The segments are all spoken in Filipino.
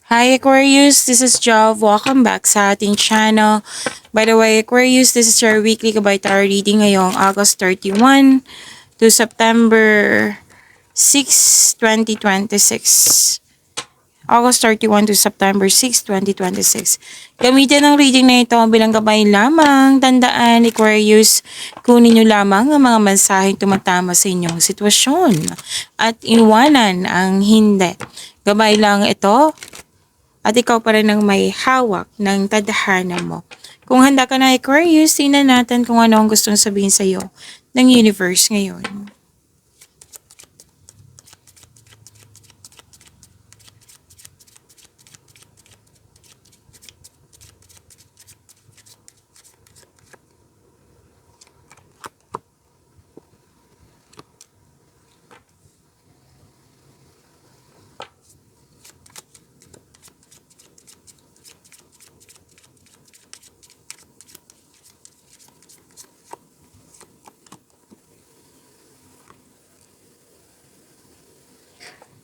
Hi Aquarius, this is Jov. Welcome back sa ating channel. By the way, Aquarius, this is your weekly Gabay Tarot reading ngayong August 31 to September 6, 2026. August 31 to September 6, 2026. Gamitin ang reading na ito bilang gabay lamang. Tandaan, Aquarius, kunin nyo lamang ang mga mensaheng tumatama sa inyong sitwasyon at iwanan ang hindi. Gabay lang ito at ikaw pa rin ang may hawak ng tadhana mo. Kung handa ka na, Aquarius, tingnan natin kung ano ang gustong sabihin sa iyo ng universe ngayon.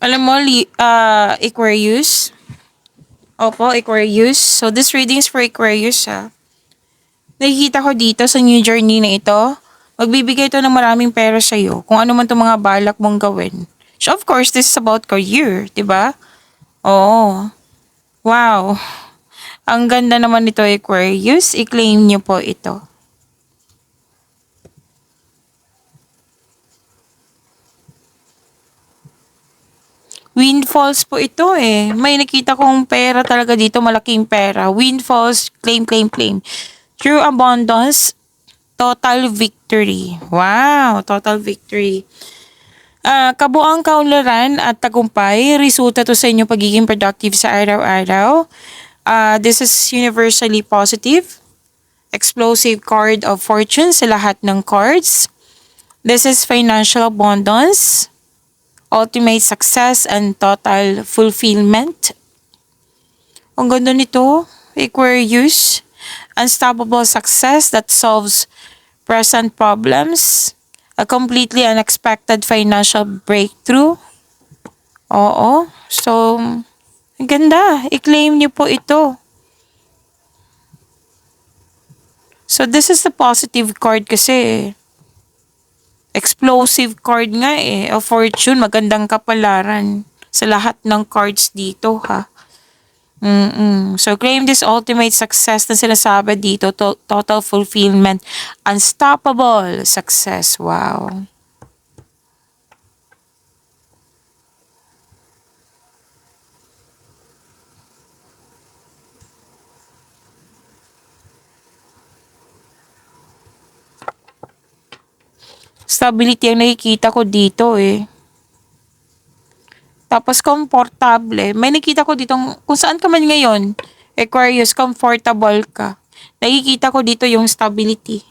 Alam mo, Aquarius. Opo, Aquarius. So, this reading is for Aquarius, ha. Nakikita ko dito sa new journey na ito, magbibigay ito ng maraming pera sa iyo kung ano man itong mga balak mong gawin. So, of course, this is about career, di ba? Oo. Wow. Ang ganda naman nito, Aquarius. I-claim niyo po ito. Windfalls po ito eh. May nakita kong pera talaga dito, malaking pera. Windfalls, claim, claim, claim. True abundance, total victory. Wow, total victory. Kabuang kaunlaran at tagumpay, resulta to sa inyong pagiging productive sa araw-araw. This is universally positive. Explosive card of fortune sa lahat ng cards. This is financial abundance, ultimate success and total fulfillment. Ang ganda nito, Aquarius. Unstoppable success that solves present problems. A completely unexpected financial breakthrough. Oo. So, ang ganda. I-claim niyo po ito. So, this is the positive card kasi. Explosive card nga eh. A fortune, magandang kapalaran sa lahat ng cards dito ha. So, claim this ultimate success na sinasabi dito. Total fulfillment. Unstoppable success. Wow. Stability ang nakikita ko dito eh. Tapos komportable. May nakita ko dito, kung saan ka man ngayon, Aquarius, comfortable ka. Nakikita ko dito yung stability.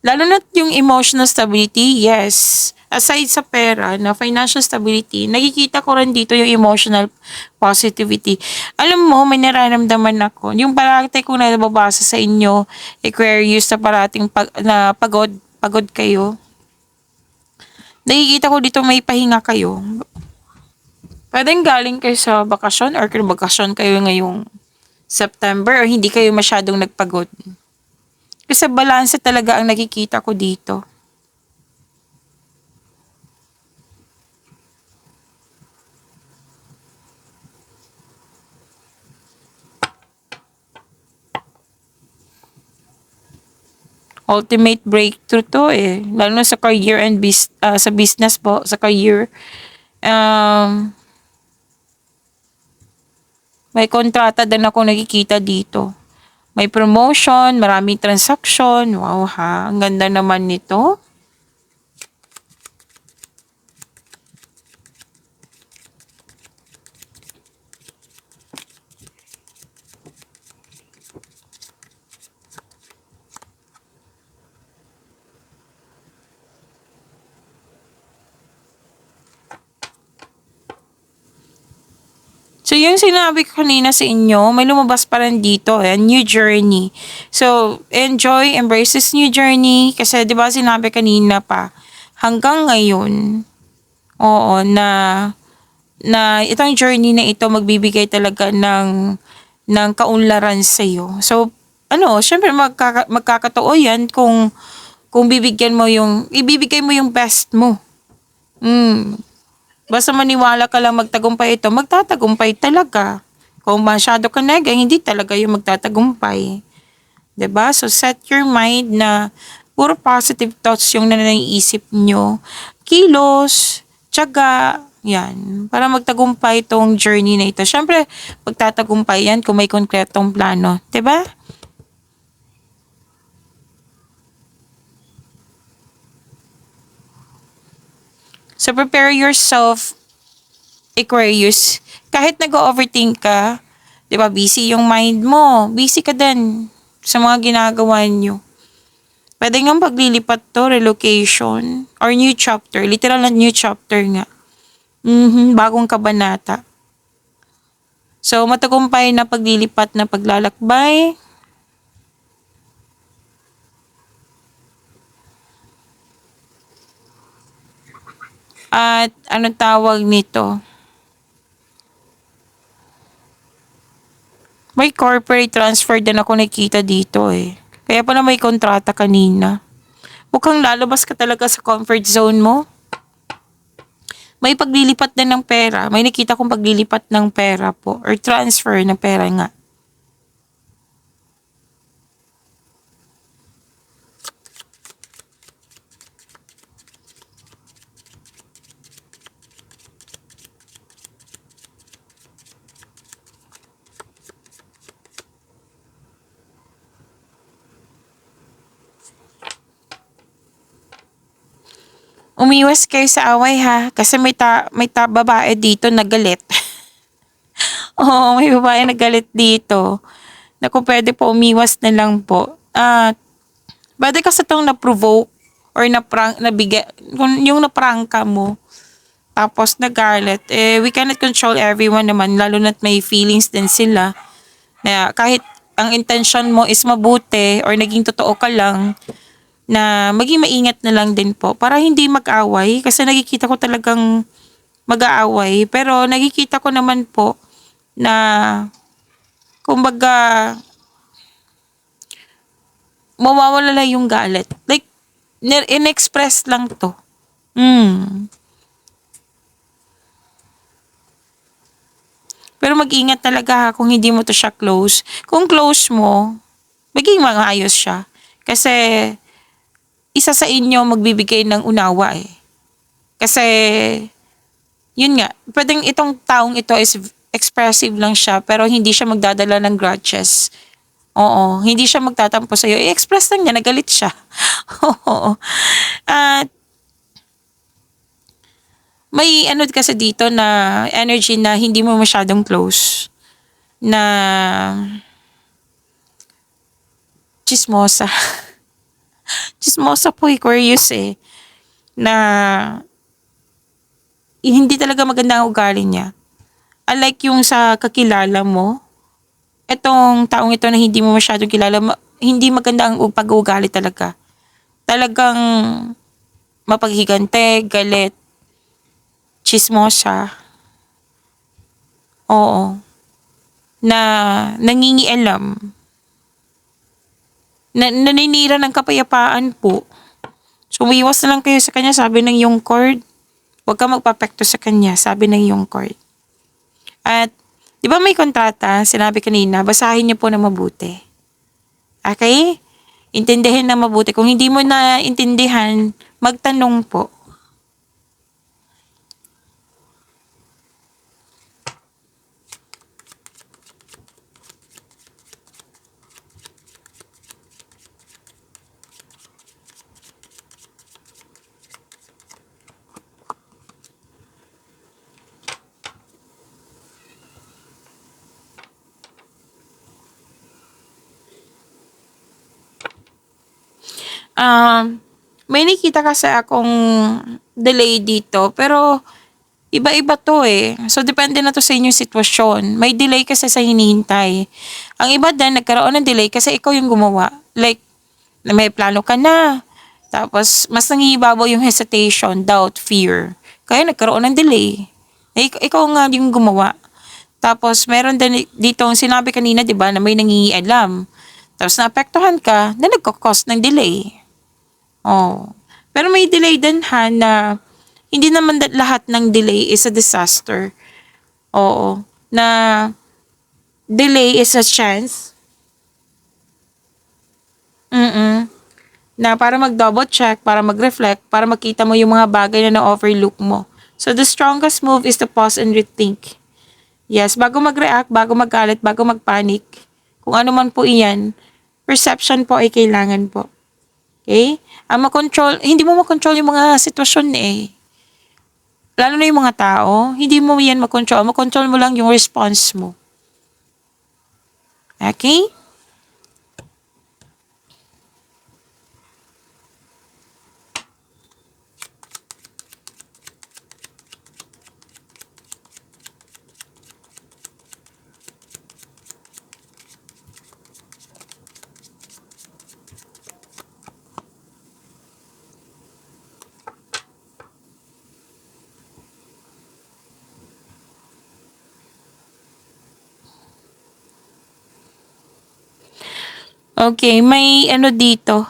Lalo na yung emotional stability, yes. Aside sa pera, na financial stability, nakikita ko rin dito yung emotional positivity. Alam mo, may nararamdaman ako. Yung parate ko na nababasa sa inyo, Aquarius, na parating pagod kayo. Nakikita ko dito may pahinga kayo. Pwedeng galing kayo sa bakasyon or kung bakasyon kayo ngayong September or hindi kayo masyadong nagpagod. Kasi balanse talaga ang nakikita ko dito. Ultimate breakthrough to eh. Lalo na sa career and sa business po, sa career. May kontrata din ako nakikita dito. May promotion, maraming transaction. Wow ha, ang ganda naman nito. So, yung sinabi ko kanina sa inyo, may lumabas pa rin dito, new journey. So, enjoy, embrace this new journey. Kasi, di ba sinabi kanina pa, hanggang ngayon, oo, na na itong journey na ito magbibigay talaga ng kaunlaran sa iyo. So, syempre magkakatotoo yan kung ibibigay mo yung best mo. Basta maniwala ka lang magtagumpay ito, magtatagumpay talaga. Kung masyado ka nega, hindi talaga yung magtatagumpay. 'Di ba? So, set your mind na puro positive thoughts yung naiisip nyo. Kilos, tiyaga, yan. Para magtagumpay itong journey na ito. Siyempre, magtatagumpay yan kung may konkretong plano. 'Di ba? So, prepare yourself, Aquarius. Kahit nag-overthink ka, 'di ba, busy yung mind mo. Busy ka din sa mga ginagawa nyo. Pwede nga paglilipat to, relocation, or new chapter. Literal na new chapter nga. Bagong kabanata. So, matagumpay na paglilipat na paglalakbay. At anong tawag nito? May corporate transfer din ako nakita dito eh. Kaya pala may kontrata kanina. Mukhang lalabas ka talaga sa comfort zone mo. May paglilipat din ng pera. May nakita kong paglilipat ng pera po. Or transfer ng pera nga. Umiwas kayo sa away ha. Kasi may babae dito na galit. Oo, may babae na galit dito. Naku, pwede po umiwas na lang po. Pwede kasi itong na-provoke or yung na-prangka mo. Tapos nagalit. We cannot control everyone naman. Lalo na't may feelings din sila. Na kahit ang intention mo is mabuti or naging totoo ka lang, na maging maingat na lang din po para hindi mag-away kasi nakikita ko talagang mag-aaway pero nakikita ko naman po na kumbaga mawawala na yung galit, like in-express lang to. Pero mag-ingat talaga ha kung hindi mo to siya close. Kung close mo, maging maayos siya kasi isa sa inyo magbibigay ng unawa eh. Kasi, yun nga, pwedeng itong taong ito is expressive lang siya, pero hindi siya magdadala ng grudges. Oo, hindi siya magtatampo sa'yo. I-express lang niya, nagalit siya. Oo. At, may ano kasi dito na energy na hindi mo masyadong close. Na, chismosa. Chismosa po Aquarius eh. Na hindi talaga maganda ang ugali niya. Unlike yung sa kakilala mo, etong taong ito na hindi mo masyadong kilala, hindi maganda ang pag-uugali talaga. Talagang mapaghigante, galit, chismosa. Oo. Na nangingialam. Naninira ng kapayapaan po. So, umiwas na lang kayo sa kanya, sabi ng yung cord. Huwag ka magpapekto sa kanya, sabi ng yung cord. At, di ba may kontrata, sinabi kanina, basahin niyo po na mabuti. Okay? Intindihin na mabuti. Kung hindi mo na intindihan, magtanong po. May nakita kasi akong delay dito, pero iba-iba to eh. So, depende na to sa inyong sitwasyon. May delay kasi sa hinihintay. Ang iba din, nagkaroon ng delay kasi ikaw yung gumawa. Like, may plano ka na. Tapos, mas nangibabaw yung hesitation, doubt, fear. Kaya nagkaroon ng delay. Ikaw nga yung gumawa. Tapos, meron din dito sinabi kanina, di ba, na may nangingialam. Tapos, naapektuhan ka na nagkakos ng delay. Oh. Pero may delay din ha na hindi naman lahat ng delay is a disaster. Oo. Na delay is a chance. Mm. Na para mag-double check, para mag-reflect, para makita mo yung mga bagay na na-overlook mo. So, the strongest move is to pause and rethink. Yes, bago mag-react, bago magalit, bago mag-panic, kung ano man po iyan, perception po ay kailangan po. Okay? Hindi mo makontrol yung mga sitwasyon eh. Lalo na yung mga tao, hindi mo yan makontrol. Makontrol mo lang yung response mo. Okay? Okay, may ano dito.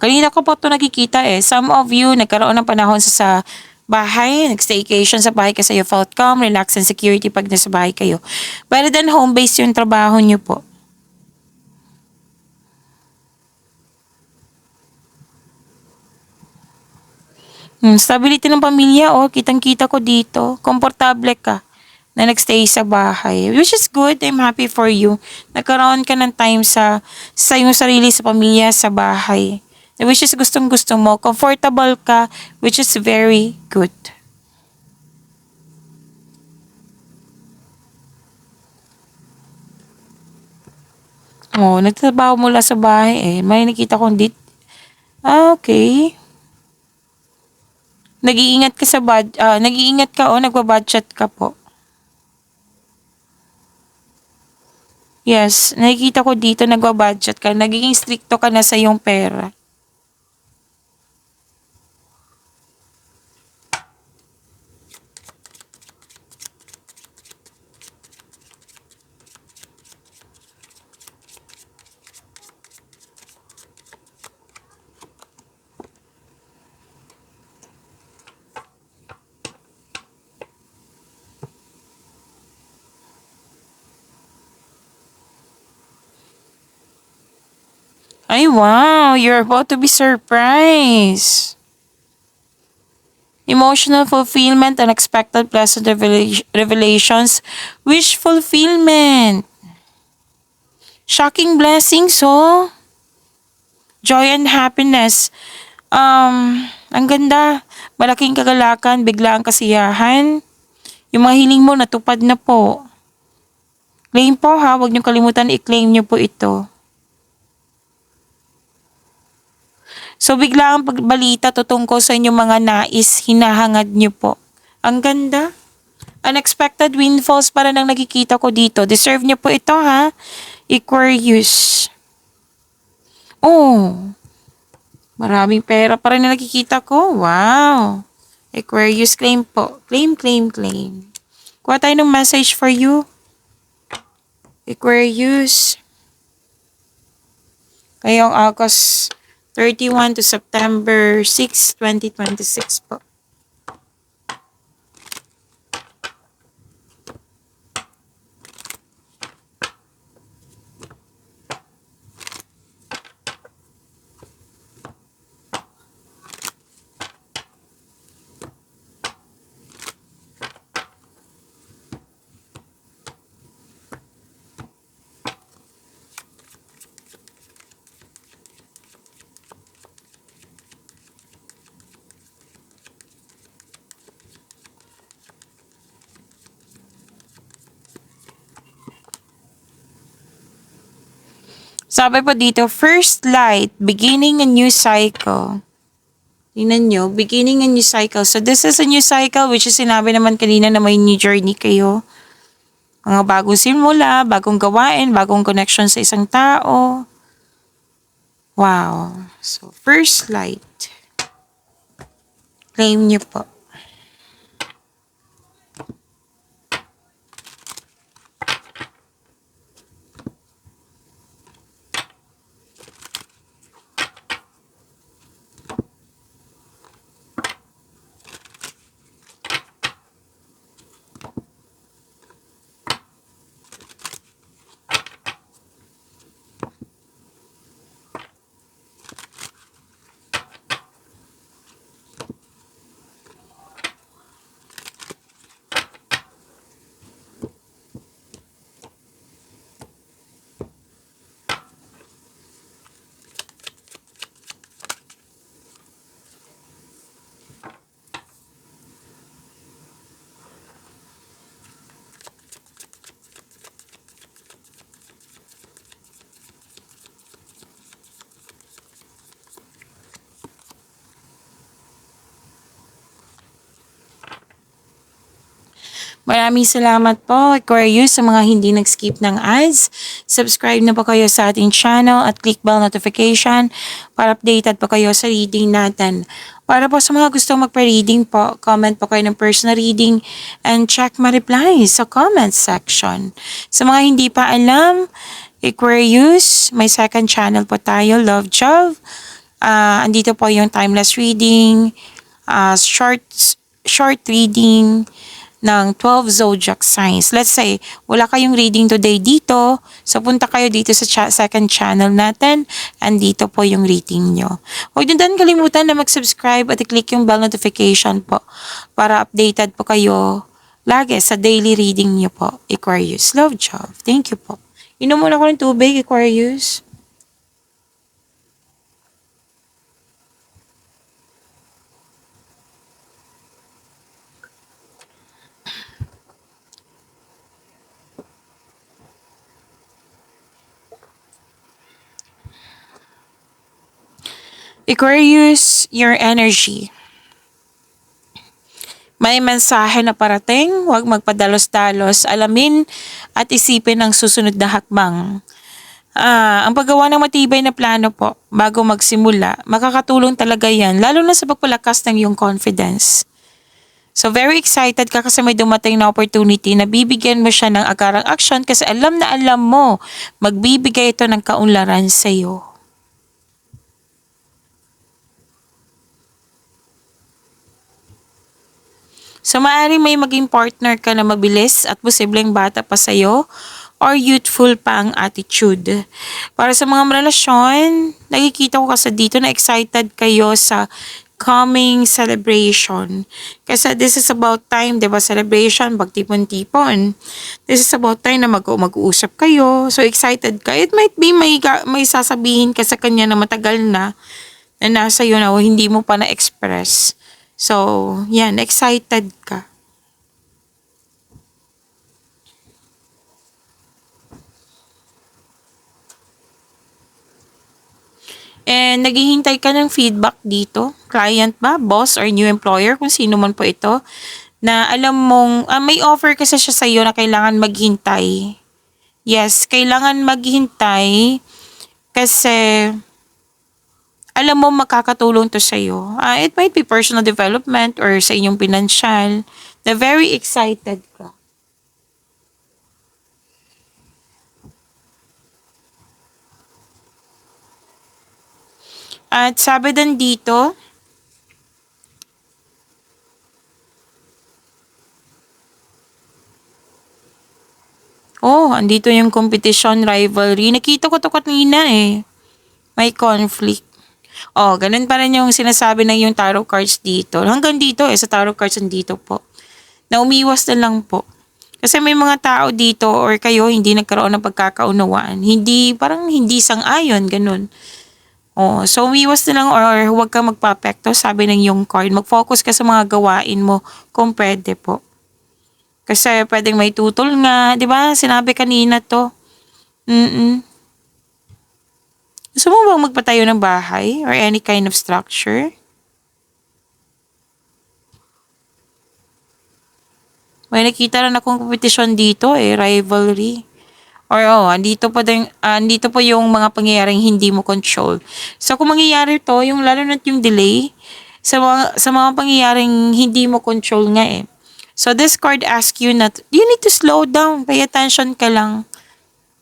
Kanina ko po ito nakikita eh. Some of you nagkaroon ng panahon sa bahay, nag-staycation sa bahay kasi you felt calm, relax, and security pag nasa bahay kayo. Better than home-based yung trabaho nyo po. Stability ng pamilya, kitang-kita ko dito. Komportable ka na nagstay sa bahay. Which is good. I'm happy for you. Nagkaroon ka ng time sa iyong sarili, sa pamilya, sa bahay. Which is gustong-gusto mo. Comfortable ka, which is very good. Nagtatrabaho mula sa bahay eh. May nakita kong okay. Nag-iingat ka nag-iingat ka nagbabudget ka po. Yes, nakikita ko dito nagbabudget ka. Nagiging stricto ka na sa iyong pera. Ay, wow! You're about to be surprised. Emotional fulfillment, unexpected pleasant revelations, wish fulfillment. Shocking blessings, Joy and happiness. Ang ganda. Malaking kagalakan, biglaang kasiyahan. Yung mga hiling mo, natupad na po. Claim po ha, huwag niyong kalimutan, i-claim niyo po ito. So, bigla ang pagbalita tutungkol sa inyong mga nais, hinahangad niyo po. Ang ganda. Unexpected windfalls para nang nakikita ko dito. Deserve niyo po ito ha. Aquarius. Maraming pera pa rin na nakikita ko. Wow. Aquarius, claim po. Claim, claim, claim. Kuha tayo ng message for you. Aquarius. Ngayong August 31 to September 6, 2026 po. Sabi po dito, first light, beginning a new cycle. Tingnan nyo, beginning a new cycle. So this is a new cycle which is sinabi naman kanina na may new journey kayo. Mga bagong simula, bagong gawain, bagong connection sa isang tao. Wow. So first light. Claim nyo po. Maraming salamat po, Aquarius, sa mga hindi nag-skip ng ads. Subscribe na po kayo sa ating channel at click bell notification para updated po kayo sa reading natin. Para po sa mga gustong magpa-reading po, comment po kayo ng personal reading and check my replies sa comment section. Sa mga hindi pa alam, Aquarius, may second channel po tayo, Love Jove. Andito po yung timeless reading, short reading ng 12 zodiac signs. Let's say, wala kayong reading today dito, so punta kayo dito sa second channel natin, and dito po yung reading nyo. Huwag nyo din kalimutan na mag-subscribe at i-click yung bell notification po para updated po kayo lagi sa daily reading nyo po, Aquarius. Love, Jove. Thank you po. Inom muna ko ng tubig, Aquarius. Aquarius, your energy. May mensahe na parating, huwag magpadalos-dalos, alamin at isipin ang susunod na hakbang. Ang paggawa ng matibay na plano po bago magsimula, makakatulong talaga yan, lalo na sa pagpalakas ng iyong confidence. So very excited ka kasi may dumating na opportunity na bibigyan mo siya ng agarang action kasi alam na alam mo, magbibigay ito ng kaunlaran sa iyo. So, maaaring may maging partner ka na mabilis at posibleng bata pa sa'yo or youthful pa ang attitude. Para sa mga relasyon, nakikita ko kasi dito na excited kayo sa coming celebration. Kasi this is about time, di ba? Celebration, pagtipon-tipon. This is about time na mag-uusap kayo. So, excited ka. It might be may sasabihin ka sa kanya na matagal na nasa iyo na hindi mo pa na-express. So, yan, excited ka. And naghihintay ka ng feedback dito. Client ba, boss, or new employer, kung sino man po ito, na alam mong, may offer kasi siya sa iyo na kailangan maghintay. Yes, kailangan maghintay kasi alam mo makakatulong to sa iyo. It might be personal development or sa inyong financial. Na very excited ka. At sabi din dito, andito yung competition, rivalry. Nakita ko to kanina eh. May conflict. Ganun pa rin yung sinasabi ng yung tarot cards dito. Hanggang dito sa tarot cards nandito po. Na umiwas na lang po. Kasi may mga tao dito or kayo hindi nagkaroon ng pagkakaunawaan. Parang hindi sang-ayon, ganun. So umiwas na lang or huwag ka magpa-apekto, sabi ng yung card. Mag-focus ka sa mga gawain mo kung pwede po. Kasi pwedeng may tutol nga, di ba? Sinabi kanina to. Gusto mo bang magpatayo ng bahay or any kind of structure? May nakita rin akong competition dito rivalry. Or andito po yung mga pangyayaring hindi mo control. So kung mangyayari to, yung lalo na yung delay sa mga pangyayaring hindi mo control nga eh. So this card asks you not, you need to slow down, pay attention ka lang.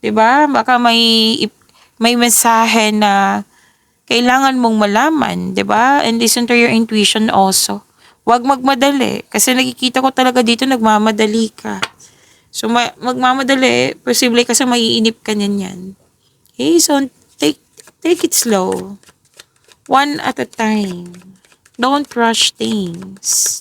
'Di ba? Baka may mensahe na kailangan mong malaman, 'di ba? And listen to your intuition also. Huwag magmadali kasi nakikita ko talaga dito nagmamadali ka. So magmamadali, posible kasi maiinip ka niyan. Okay, so take it slow. One at a time. Don't rush things.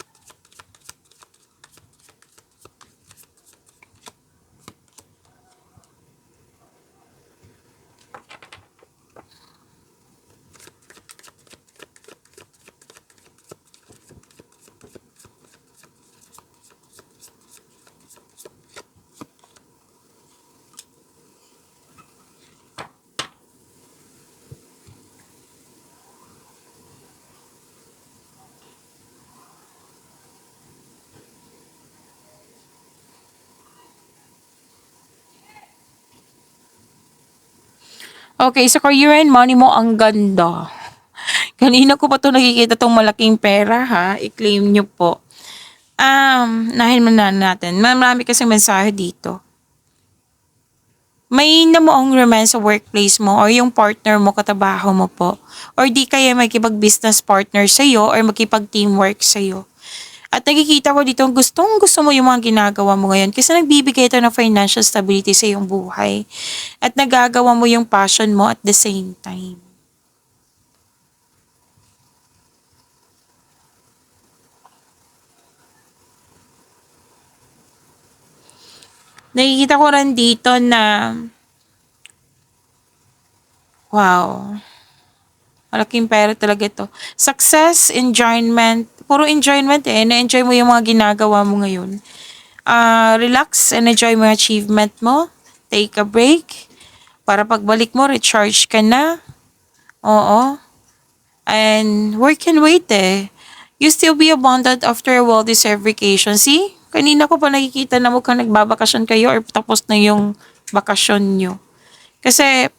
Okay, sa career and money mo, ang ganda. Kanina ko pa 'to nakikita 'tong malaking pera ha, i-claim niyo po. Unahin muna natin, marami kasing mensahe dito. May namuong romance sa workplace mo or yung partner mo, katrabaho mo po. Or di kaya makipag-business partner sa'yo or makipag-teamwork sa'yo. At nakikita ko dito, gustong gusto mo yung mga ginagawa mo ngayon kasi nagbibigay ito ng financial stability sa iyong buhay. At nagagawa mo yung passion mo at the same time. Nakikita ko rin dito na, wow, malaking pera talaga ito. Success, enjoyment, puro enjoyment na-enjoy mo yung mga ginagawa mo ngayon. Relax and enjoy mo yung achievement mo. Take a break. Para pagbalik mo, recharge ka na. Oo. And work can wait You still be abundant after a well-deserved vacation. See? Kanina ko pa nakikita na mukhang nagbabakasyon kayo or tapos na yung bakasyon nyo. Kasi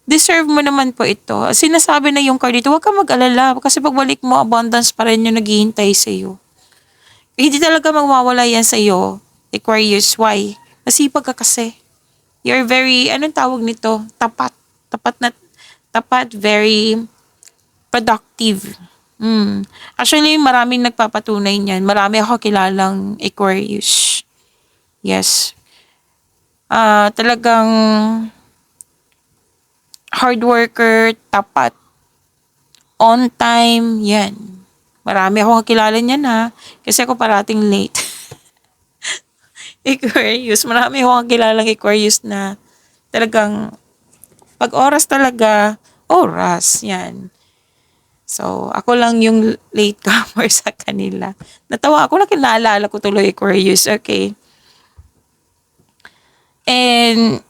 deserve mo naman po ito. Sinasabi na yung card dito, huwag ka mag-alala. Kasi pagbalik mo, abundance pa rin yung naghihintay sa'yo. Hindi talaga magwawala yan sa'yo. Aquarius, why? Masipag ka kasi. You're very, anong tawag nito? Tapat. Tapat, very productive. Actually, maraming nagpapatunay niyan. Marami ako kilalang Aquarius. Yes. Talagang hard worker, tapat, on time, yan. Marami akong kakilala niyan ha. Kasi ako parating late. Aquarius, marami akong kakilalang Aquarius na talagang pag oras talaga, oras, yan. So, ako lang yung late comer sa kanila. Natawa ako, nakinaalala ko tuloy Aquarius, okay. And,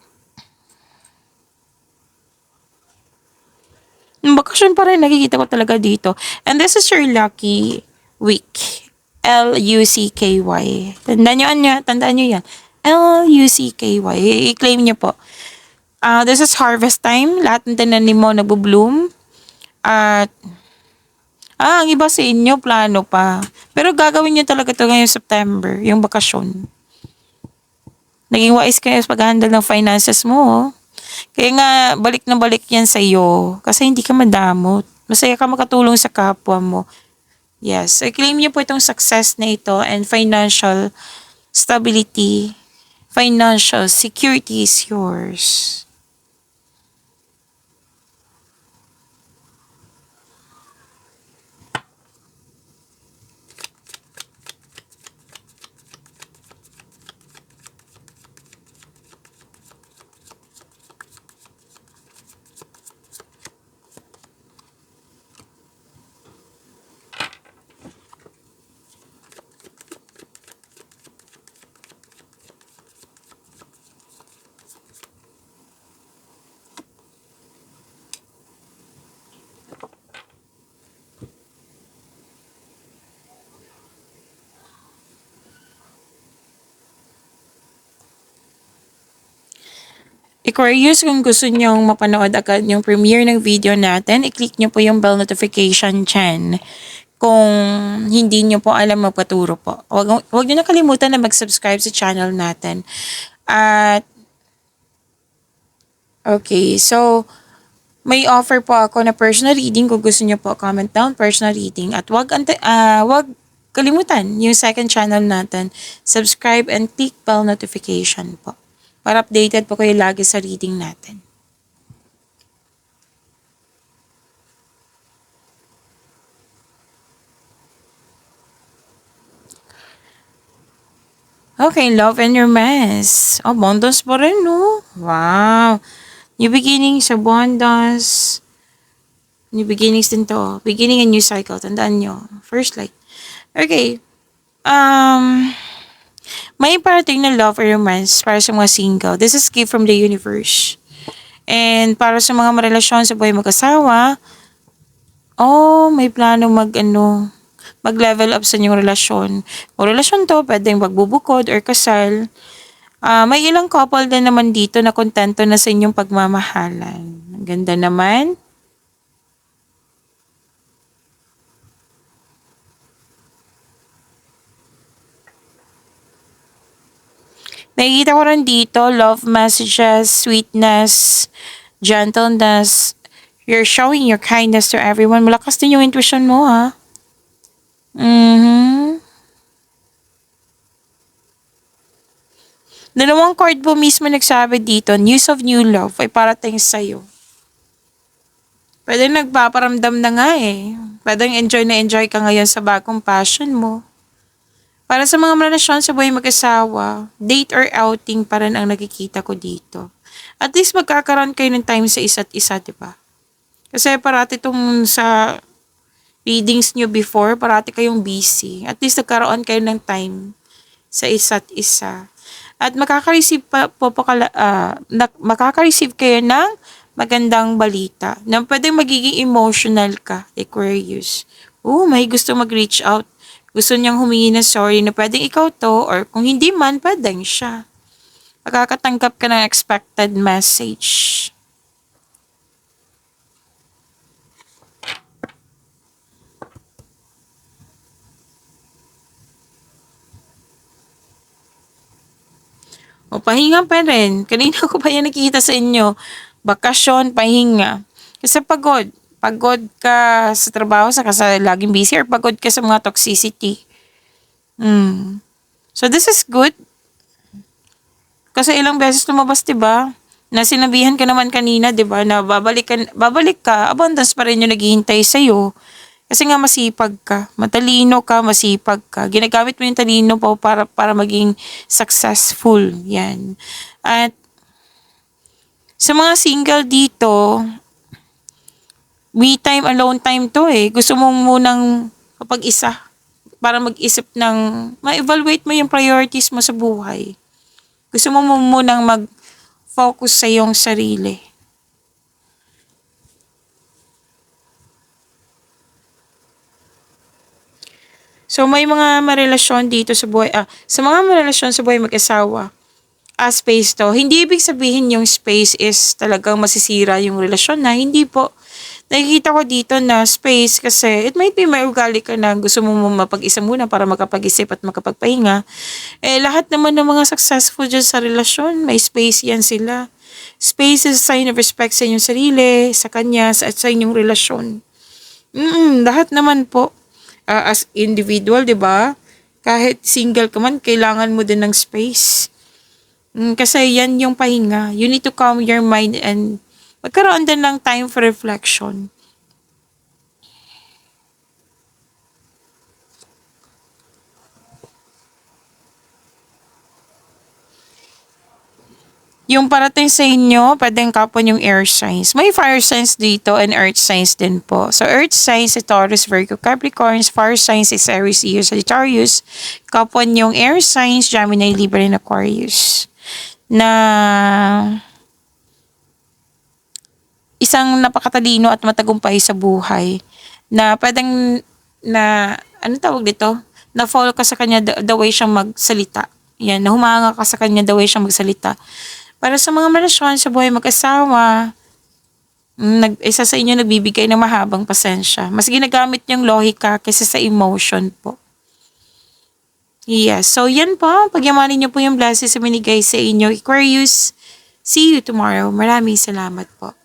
bakasyon pa rin, nakikita ko talaga dito. And this is your lucky week. Lucky. Tandaan nyo yan. Lucky. I-claim nyo po. This is harvest time. Lahat ng tinanim mo nagbo-bloom. At, ang iba sa inyo, plano pa. Pero gagawin nyo talaga ito ngayong September, yung bakasyon. Naging wise kayo sa pag-handle ng finances mo. Oh. Kaya nga, balik na balik yan sa iyo. Kasi hindi ka madamot. Masaya ka makatulong sa kapwa mo. Yes. So, claim niyo po itong success na ito and financial stability, financial security is yours. Aquarius, kung gusto nyong mapanood agad yung premiere ng video natin, i-click nyo po yung bell notification dyan. Kung hindi nyo po alam magpaturo po. Huwag nyo nakalimutan na mag-subscribe sa channel natin. At, okay, so, may offer po ako na personal reading. Kung gusto nyo po, comment down personal reading. At wag kalimutan yung second channel natin. Subscribe and click bell notification po. Para updated po kayo lagi sa reading natin. Okay, love and romance. Abundance pa rin, no? Wow. New beginnings, abundance. New beginnings din to. Beginning a new cycle. Tandaan nyo. First light. Okay. May parating na love or romance para sa mga single. This is gift from the universe. And para sa mga marelasyon sa buhay mag-asawa, may plano mag-level up sa inyong relasyon. O relasyon to, pwedeng magbubukod or kasal. May ilang couple din naman dito na kontento na sa inyong pagmamahalan. Ganda naman. Nakikita ko rin dito, love messages, sweetness, gentleness. You're showing your kindness to everyone. Malakas din yung intuition mo, ha? Mhm. Dalawang card po mismo nagsabi dito, news of new love ay parating sa'yo. Pwede nagpaparamdam na nga eh. Pwede enjoy na enjoy ka ngayon sa bagong passion mo. Para sa mga relasyon sa buhay mag-asawa, date or outing pa rin ang nakikita ko dito. At least magkakaroon kayo ng time sa isa't isa, di ba? Kasi parati itong sa readings nyo before, parati kayong busy. At least nagkaroon kayo ng time sa isa't isa. At makaka-receive makaka-receive kayo ng magandang balita na pwedeng magiging emotional ka, Aquarius. May gusto mag-reach out. Gusto niyang humingi ng sorry na pwedeng ikaw to or kung hindi man, pwedeng siya. Makakatanggap ka ng expected message. Pahinga pa rin. Kanina ko pa yan nakikita sa inyo. Bakasyon, pahinga. Kasi pagod. Pagod ka sa trabaho, sa laging busy, or pagod ka sa mga toxicity. So this is good. Kasi ilang beses lumabas, diba? Na sinabihan ka naman kanina, diba? Na babalik ka, abundance pa rin yung naghihintay sa'yo. Kasi nga masipag ka, matalino ka, masipag ka. Ginagamit mo yung talino po para maging successful. Yan. At sa mga single dito, me time, alone time to eh. Gusto mong munang kapag-isa para mag-isip ng, ma-evaluate mo yung priorities mo sa buhay. Gusto mo munang mag-focus sa iyong sarili. So, may mga marelasyon dito sa buhay, sa mga marelasyon sa buhay mag-asawa, space to. Hindi ibig sabihin yung space is talagang masisira yung relasyon na. Hindi po. Nakikita ko dito na space kasi it might be may ugali ka na gusto mo mapag-isa muna para makapag-isip at makapagpahinga. Lahat naman ng mga successful dyan sa relasyon, may space yan sila. Space is a sign of respect sa inyong sarili, sa kanya, at sa inyong relasyon. Lahat naman po. As individual, di ba? Kahit single ka man, kailangan mo din ng space. Kasi yan yung pahinga. You need to calm your mind and magkaroon din ng time for reflection. Yung parating sa inyo, pwedeng kapon yung air signs. May fire signs dito and earth signs din po. So, earth signs is Taurus, Virgo, Capricorns. Fire signs is Aries, Leo, Sagittarius. Kapon yung air signs, Gemini, Libra, and Aquarius. Na isang napakatalino at matagumpay sa buhay. Na pwedeng ano tawag dito? Na fall ka sa kanya the way siyang magsalita. Yan, na humanga ka sa kanya the way siyang magsalita. Para sa mga relasyon sa buhay mag-asawa, isa sa inyo nagbibigay ng mahabang pasensya. Mas ginagamit niyang lohika kaysa sa emotion po. Yes. So, yan po. Pagyamanin niyo po yung blessings sa binigay sa inyo, Aquarius. See you tomorrow. Maraming salamat po.